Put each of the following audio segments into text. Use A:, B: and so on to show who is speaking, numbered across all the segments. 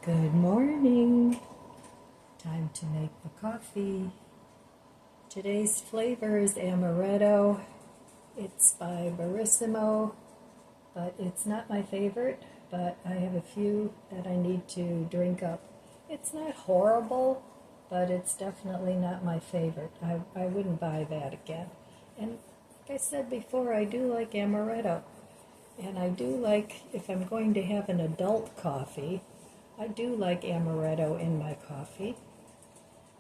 A: Good morning. Time to make the coffee. Today's flavor is amaretto. It's by Barissimo, but it's not my favorite, but I have a few that I need to drink up. It's not horrible, but it's definitely not my favorite. I wouldn't buy that again. And like I said before, I do like amaretto. And I do like, if I'm going to have an adult coffee, I do like amaretto in my coffee.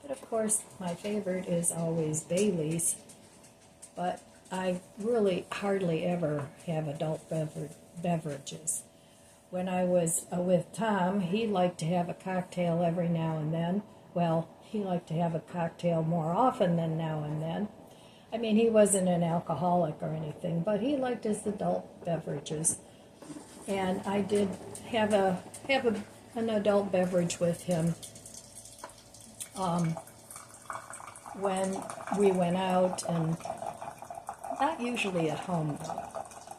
A: But of course, my favorite is always Bailey's. But I really hardly ever have adult beverages. When I was with Tom, he liked to have a cocktail every now and then. Well, he liked to have a cocktail more often than now and then. I mean, he wasn't an alcoholic or anything, but he liked his adult beverages. And I did have an adult beverage with him when we went out, and not usually at home though.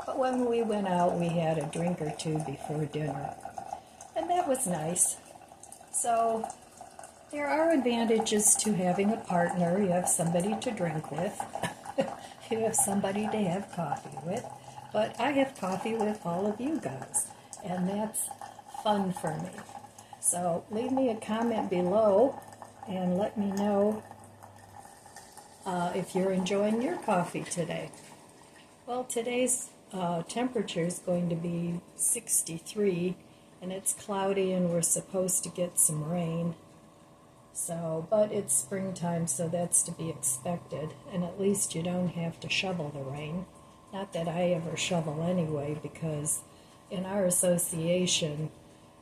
A: But when we went out, we had a drink or two before dinner, and that was nice. So there are advantages to having a partner. You have somebody to drink with. You have somebody to have coffee with. But I have coffee with all of you guys, and that's fun for me. So leave me a comment below and let me know if you're enjoying your coffee today. Well, today's temperature is going to be 63, and it's cloudy, and we're supposed to get some rain. So, but it's springtime, so that's to be expected, and at least you don't have to shovel the rain. Not that I ever shovel anyway, because in our association,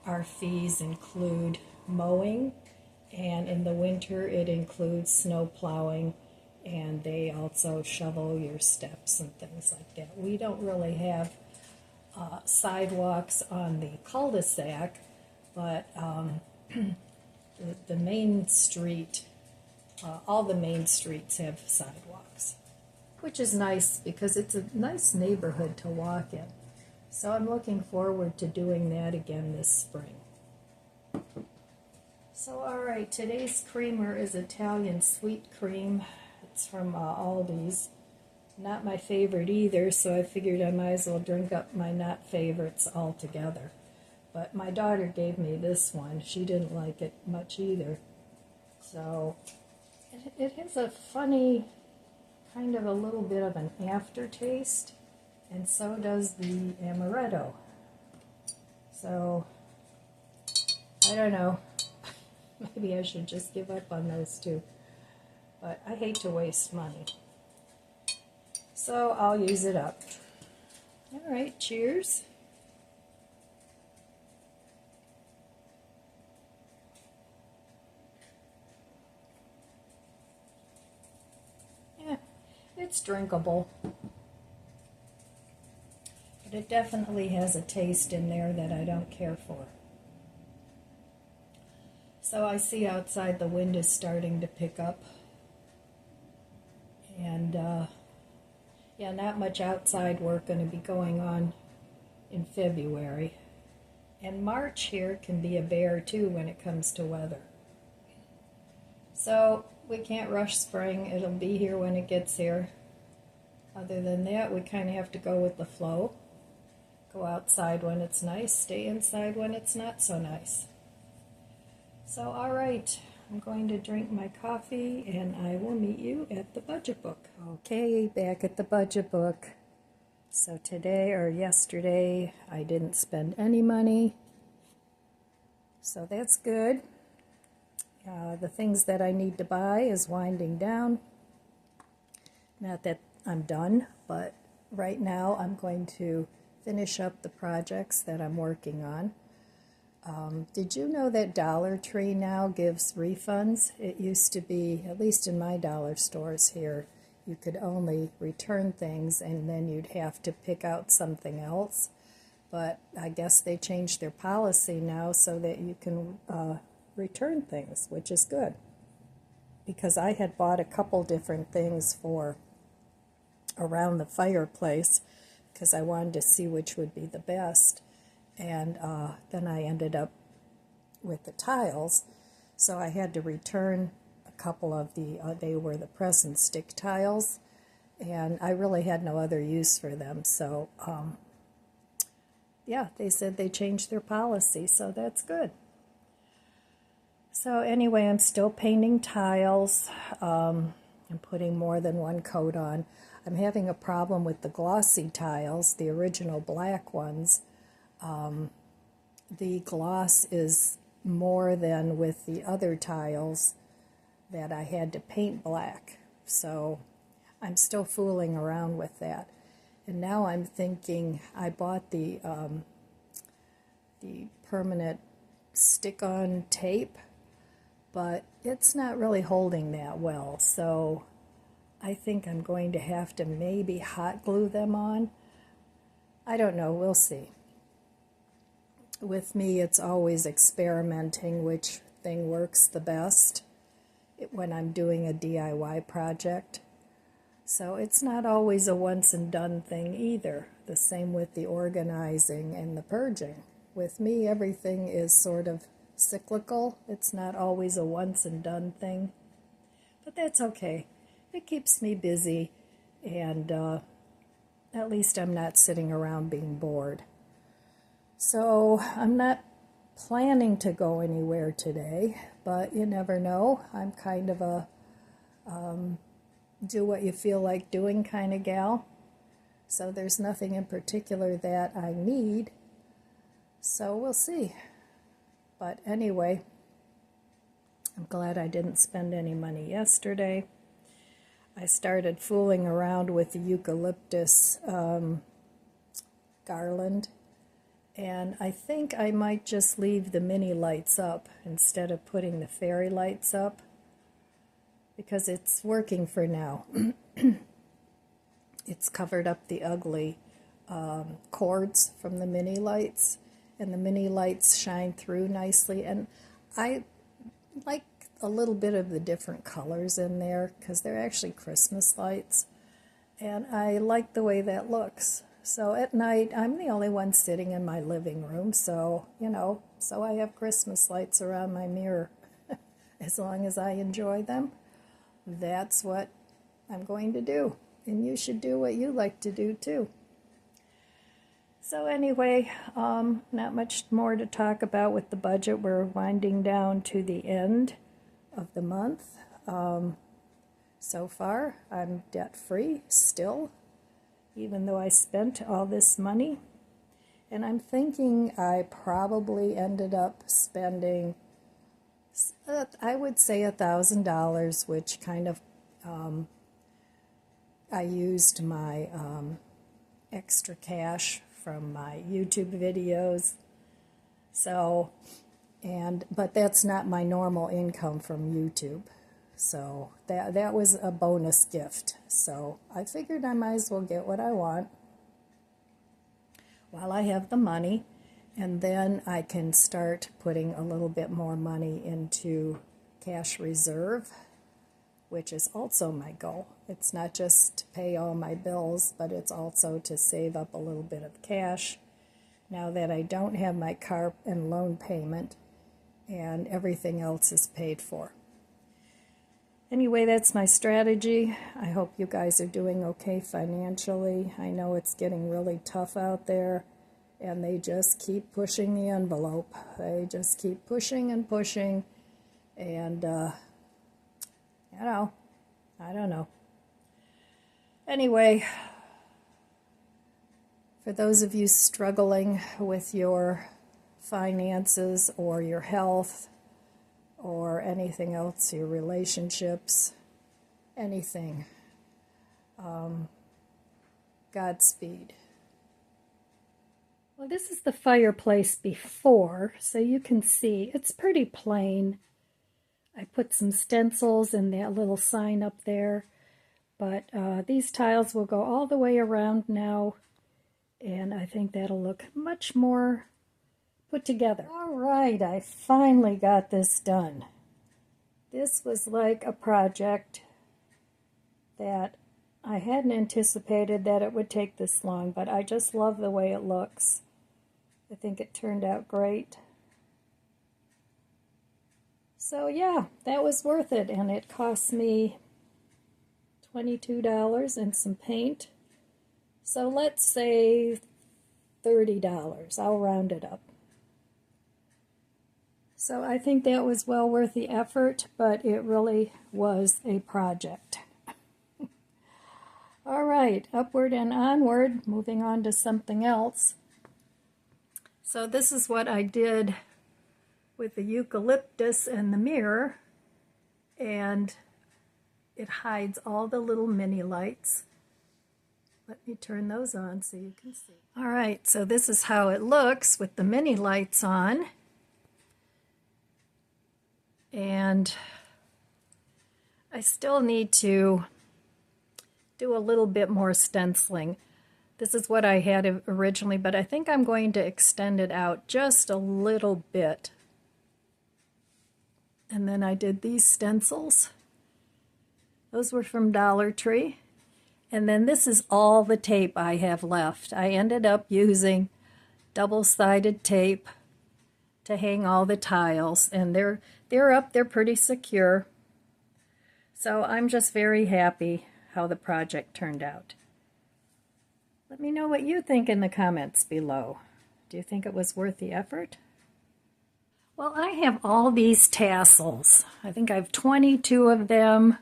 A: our fees include mowing, and in the winter it includes snow plowing, and they also shovel your steps and things like that. We don't really have sidewalks on the cul-de-sac, but the main street, all the main streets have sidewalks, which is nice because it's a nice neighborhood to walk in. So I'm looking forward to doing that again this spring. So alright, today's creamer is Italian sweet cream. It's from Aldi's. Not my favorite either, so I figured I might as well drink up my not favorites altogether. But my daughter gave me this one. She didn't like it much either. So it has a funny, kind of a little bit of an aftertaste, and so does the amaretto. So, I don't know. Maybe I should just give up on those two. But I hate to waste money. So I'll use it up. Alright, cheers. It's drinkable, but it definitely has a taste in there that I don't care for. So I see outside the wind is starting to pick up, and yeah, not much outside work going to be going on in February. And March here can be a bear too when it comes to weather. So we can't rush spring. It'll be here when it gets here. Other than that, we kind of have to go with the flow. Go outside when it's nice, stay inside when it's not so nice. So, alright, I'm going to drink my coffee, and I will meet you at the budget book. Okay, back at the budget book. So today, or yesterday, I didn't spend any money. So that's good. The things that I need to buy is winding down. Not that I'm done, but right now I'm going to finish up the projects that I'm working on. Did you know that Dollar Tree now gives refunds? It used to be, at least in my dollar stores here, you could only return things and then you'd have to pick out something else. But I guess they changed their policy now so that you can return things, which is good. Because I had bought a couple different things for around the fireplace because I wanted to see which would be the best. And then I ended up with the tiles, so I had to return a couple of they were the press and stick tiles, and I really had no other use for them, so yeah, they said they changed their policy, so that's good. So anyway, I'm still painting tiles. I'm putting more than one coat on. I'm having a problem with the glossy tiles, the original black ones. The gloss is more than with the other tiles that I had to paint black. So I'm still fooling around with that. And now I'm thinking, I bought the permanent stick-on tape, but it's not really holding that well. So I think I'm going to have to maybe hot glue them on. I don't know, we'll see. With me, it's always experimenting which thing works the best when I'm doing a DIY project. So it's not always a once and done thing either. The same with the organizing and the purging. With me, everything is sort of cyclical. It's not always a once and done thing. But that's okay. It keeps me busy, and at least I'm not sitting around being bored. So I'm not planning to go anywhere today, but you never know. I'm kind of a do what you feel like doing kind of gal. So there's nothing in particular that I need. So we'll see. But anyway, I'm glad I didn't spend any money yesterday. I started fooling around with the eucalyptus garland, and I think I might just leave the mini lights up instead of putting the fairy lights up, because it's working for now. It's covered up the ugly cords from the mini lights, and the mini lights shine through nicely, and I like a little bit of the different colors in there because they're actually Christmas lights, and I like the way that looks. So at night, I'm the only one sitting in my living room, so so I have Christmas lights around my mirror. As long as I enjoy them, that's what I'm going to do, and you should do what you like to do too. So anyway, not much more to talk about with the budget. We're winding down to the end of the month. So far, I'm debt-free still, even though I spent all this money. And I'm thinking I probably ended up spending, I would say $1,000, which kind of, I used my extra cash from my YouTube videos. So, but that's not my normal income from YouTube. So that was a bonus gift. So I figured I might as well get what I want while I have the money, and then I can start putting a little bit more money into cash reserve, which is also my goal. It's not just to pay all my bills, but it's also to save up a little bit of cash now that I don't have my car and loan payment and everything else is paid for. Anyway, that's my strategy. I hope you guys are doing okay financially. I know it's getting really tough out there, and they just keep pushing the envelope. They just keep pushing and pushing, and I don't know. Anyway, for those of you struggling with your finances or your health or anything else, your relationships, anything, Godspeed. Well, this is the fireplace before, so you can see it's pretty plain. I put some stencils and that little sign up there, but these tiles will go all the way around now, and I think that'll look much more put together. All right, I finally got this done. This was like a project that I hadn't anticipated that it would take this long, but I just love the way it looks. I think it turned out great. So yeah, that was worth it, and it cost me $22 and some paint. So let's say $30. I'll round it up. So I think that was well worth the effort, but it really was a project. All right, upward and onward, moving on to something else. So this is what I did with the eucalyptus and the mirror, and it hides all the little mini lights. Let me turn those on so you can see. All right, so this is how it looks with the mini lights on. And I still need to do a little bit more stenciling. This is what I had originally, but I think I'm going to extend it out just a little bit. And then I did these stencils. Those were from Dollar Tree. And then this is all the tape I have left. I ended up using double-sided tape to hang all the tiles, and they're up, they're pretty secure. So I'm just very happy how the project turned out. Let me know what you think in the comments below. Do you think it was worth the effort? Well, I have all these tassels. I think I have 22 of them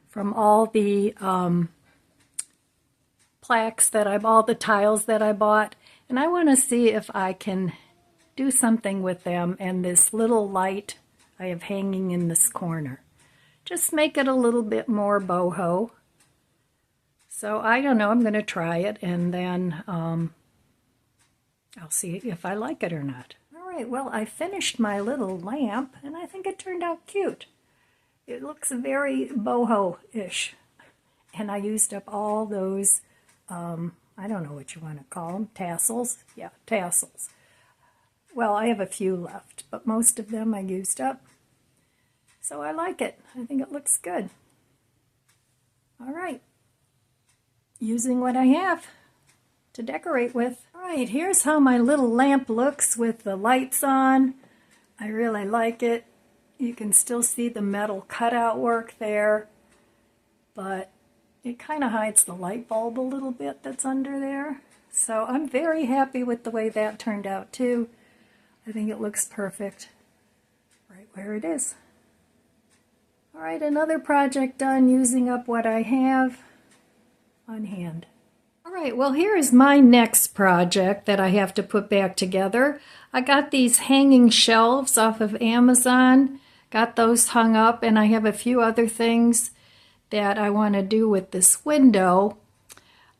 A: from all the plaques that all the tiles that I bought, and I want to see if I can do something with them and this little light I have hanging in this corner. Just make it a little bit more boho. So I don't know, I'm going to try it, and then I'll see if I like it or not. All right, well, I finished my little lamp, and I think it turned out cute. It looks very boho-ish. And I used up all those, I don't know what you want to call them, tassels? Yeah, tassels. Well, I have a few left, but most of them I used up. So I like it. I think it looks good. All right. Using what I have to decorate with. All right, here's how my little lamp looks with the lights on. I really like it. You can still see the metal cutout work there, but it kind of hides the light bulb a little bit that's under there. So I'm very happy with the way that turned out too. I think it looks perfect right where it is. All right, another project done using up what I have on hand. All right, well, here is my next project that I have to put back together. I got these hanging shelves off of Amazon, got those hung up, and I have a few other things that I want to do with this window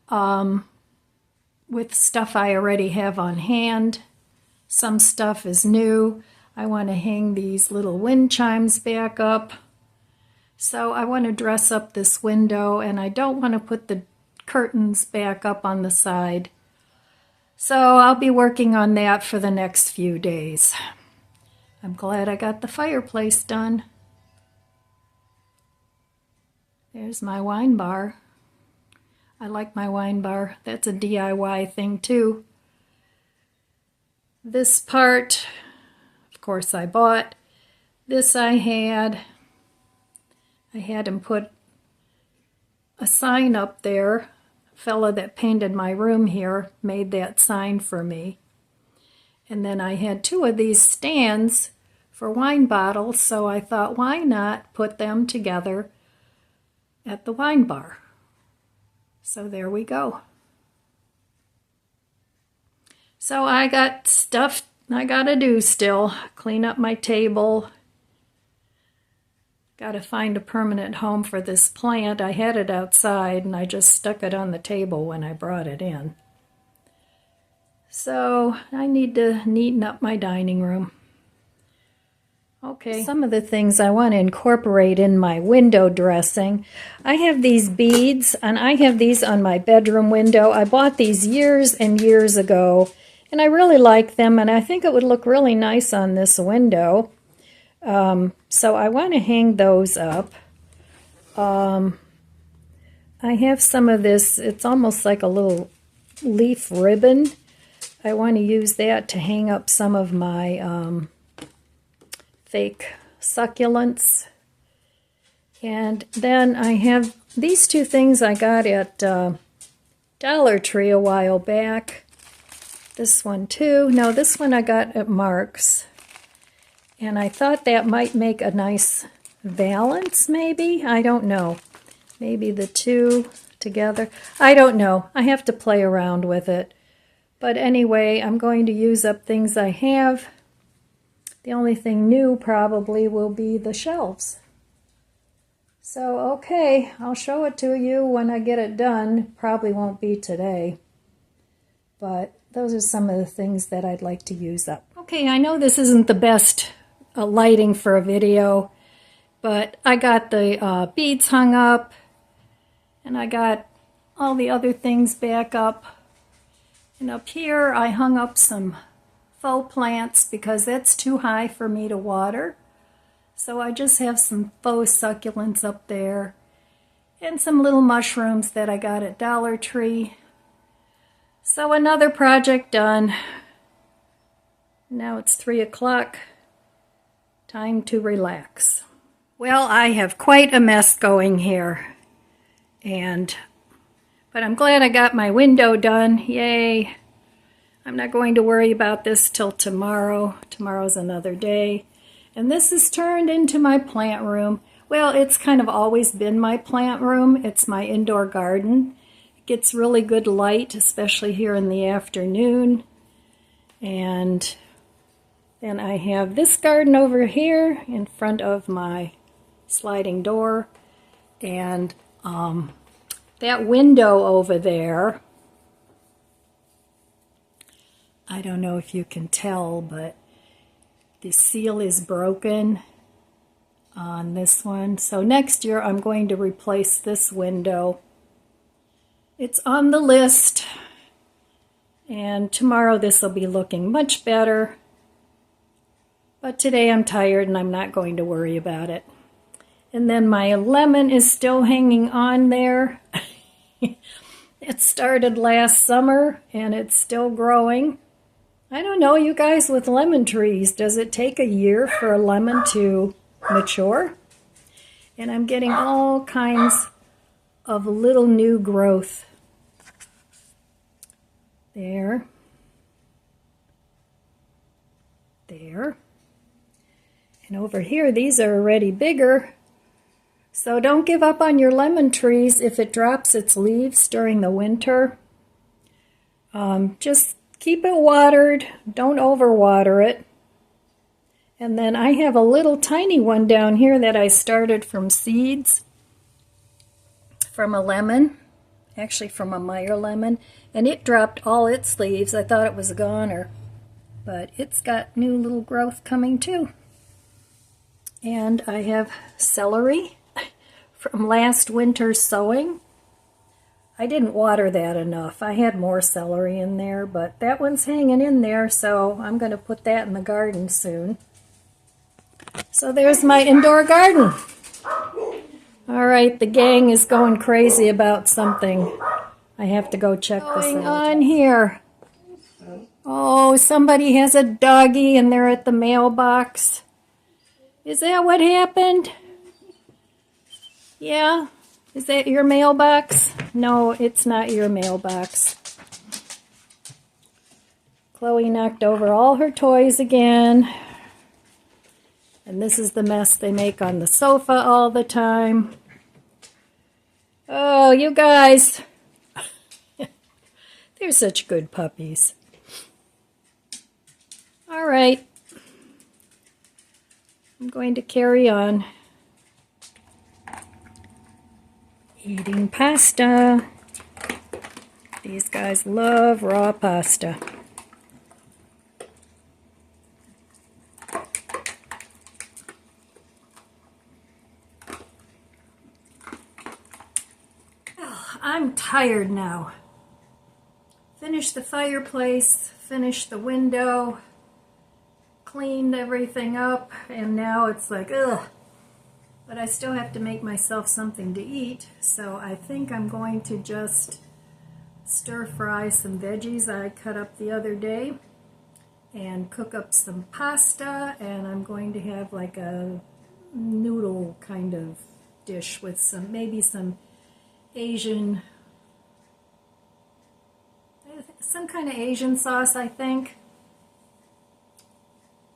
A: with stuff I already have on hand. Some stuff is new. I want to hang these little wind chimes back up. So I want to dress up this window, and I don't want to put the curtains back up on the side. So I'll be working on that for the next few days. I'm glad I got the fireplace done. There's my wine bar. I like my wine bar. That's a DIY thing too. This part, of course, I bought. This I had him put a sign up there. A fella that painted my room here made that sign for me. And then I had two of these stands for wine bottles, so I thought, why not put them together at the wine bar? So there we go. So I got stuff I gotta do still. Clean up my table. Gotta find a permanent home for this plant. I had it outside and I just stuck it on the table when I brought it in. So I need to neaten up my dining room. Okay, some of the things I want to incorporate in my window dressing. I have these beads, and I have these on my bedroom window. I bought these years and years ago, and I really like them, and I think it would look really nice on this window. So I want to hang those up. I have some of this, it's almost like a little leaf ribbon. I want to use that to hang up some of my fake succulents. And then I have these two things I got at Dollar Tree a while back. This one too. No, this one I got at Mark's. And I thought that might make a nice valance, maybe? I don't know. Maybe the two together. I don't know. I have to play around with it. But anyway, I'm going to use up things I have. The only thing new probably will be the shelves. So, okay, I'll show it to you when I get it done. Probably won't be today. But those are some of the things that I'd like to use up. Okay, I know this isn't the best lighting for a video, but I got the beads hung up, and I got all the other things back up. And up here I hung up some faux plants because that's too high for me to water. So I just have some faux succulents up there and some little mushrooms that I got at Dollar Tree. So another project done. Now it's 3 o'clock. Time to relax. Well, I have quite a mess going here. But I'm glad I got my window done. Yay. I'm not going to worry about this till tomorrow. Tomorrow's another day. And this is turned into my plant room. Well, it's kind of always been my plant room. It's my indoor garden. It gets really good light, especially here in the afternoon. And then I have this garden over here in front of my sliding door. And that window over there, I don't know if you can tell, but the seal is broken on this one. So next year I'm going to replace this window. It's on the list, and tomorrow this will be looking much better. But today I'm tired and I'm not going to worry about it. And then my lemon is still hanging on there. It started last summer and it's still growing. I don't know, you guys with lemon trees, does it take a year for a lemon to mature? And I'm getting all kinds of little new growth. There. There. And over here, these are already bigger. So don't give up on your lemon trees if it drops its leaves during the winter. Just keep it watered. Don't overwater it. And then I have a little tiny one down here that I started from seeds from a lemon, actually from a Meyer lemon, and it dropped all its leaves. I thought it was a goner, but it's got new little growth coming too. And I have celery from last winter's sowing. I didn't water that enough. I had more celery in there, but that one's hanging in there, so I'm going to put that in the garden soon. So there's my indoor garden. All right, the gang is going crazy about something. I have to go check this out. What's going on here? Oh, somebody has a doggy and they're at the mailbox. Is that what happened? Yeah? Is that your mailbox? No, it's not your mailbox. Chloe knocked over all her toys again. And this is the mess they make on the sofa all the time. Oh, you guys. They're such good puppies. All right. I'm going to carry on. Eating pasta. These guys love raw pasta. Oh, I'm tired now. Finished the fireplace, finished the window, cleaned everything up, and now it's like, ugh. But I still have to make myself something to eat, so I think I'm going to just stir fry some veggies I cut up the other day and cook up some pasta, and I'm going to have like a noodle kind of dish with maybe some Asian, some kind of Asian sauce, I think.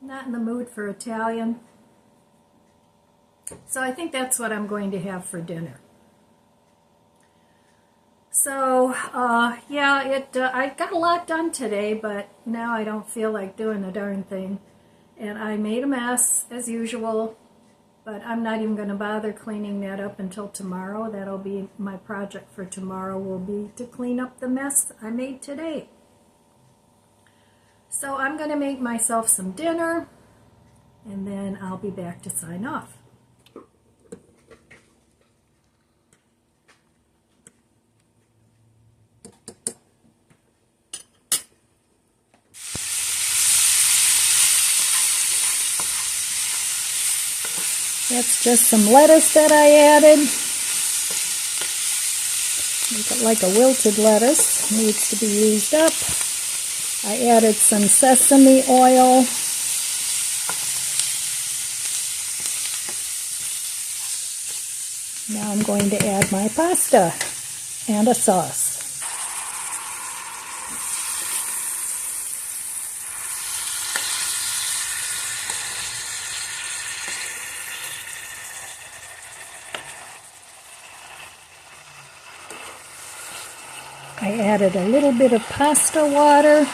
A: Not in the mood for Italian. So I think that's what I'm going to have for dinner. So, yeah, I got a lot done today, but now I don't feel like doing a darn thing. And I made a mess, as usual, but I'm not even going to bother cleaning that up until tomorrow. That'll be my project for tomorrow, will be to clean up the mess I made today. So I'm going to make myself some dinner, and then I'll be back to sign off. That's just some lettuce that I added. Make it like a wilted lettuce. Needs to be used up. I added some sesame oil. Now I'm going to add my pasta and a sauce. I added a little bit of pasta water.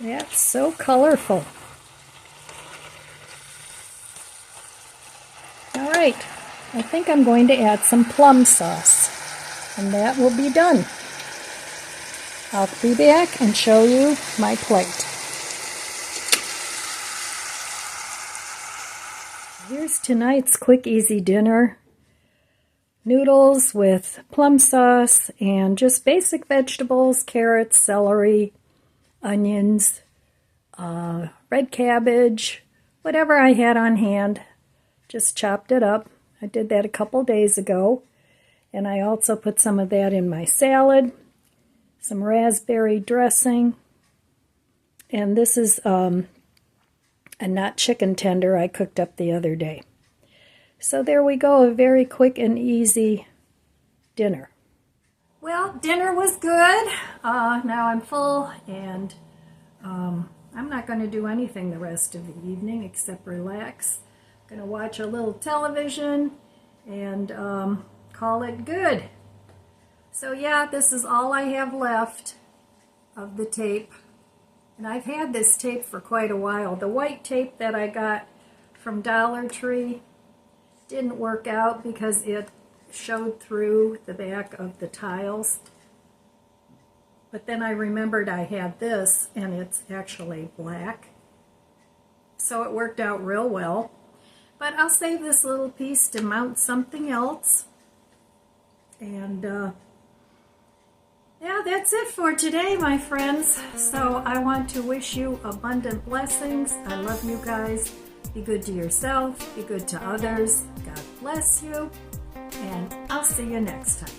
A: That's so colorful. All right, I think I'm going to add some plum sauce, and that will be done. I'll be back and show you my plate. Here's tonight's quick, easy dinner. Noodles with plum sauce and just basic vegetables, carrots, celery, onions, red cabbage, whatever I had on hand. Just chopped it up. I did that a couple days ago. And I also put some of that in my salad, some raspberry dressing. And this is a not chicken tender I cooked up the other day. So there we go, a very quick and easy dinner. Well, dinner was good. Now I'm full, and I'm not going to do anything the rest of the evening except relax. I'm going to watch a little television and call it good. So yeah, this is all I have left of the tape. And I've had this tape for quite a while. The white tape that I got from Dollar Tree didn't work out because it showed through the back of the tiles. But then I remembered I had this, and it's actually black. So it worked out real well. But I'll save this little piece to mount something else. And yeah, that's it for today, my friends. So I want to wish you abundant blessings. I love you guys. Be good to yourself. Be good to others. God bless you. And I'll see you next time.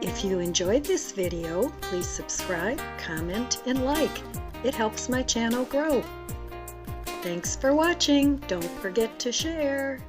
A: If you enjoyed this video, please subscribe, comment, and like. It helps my channel grow. Thanks for watching. Don't forget to share.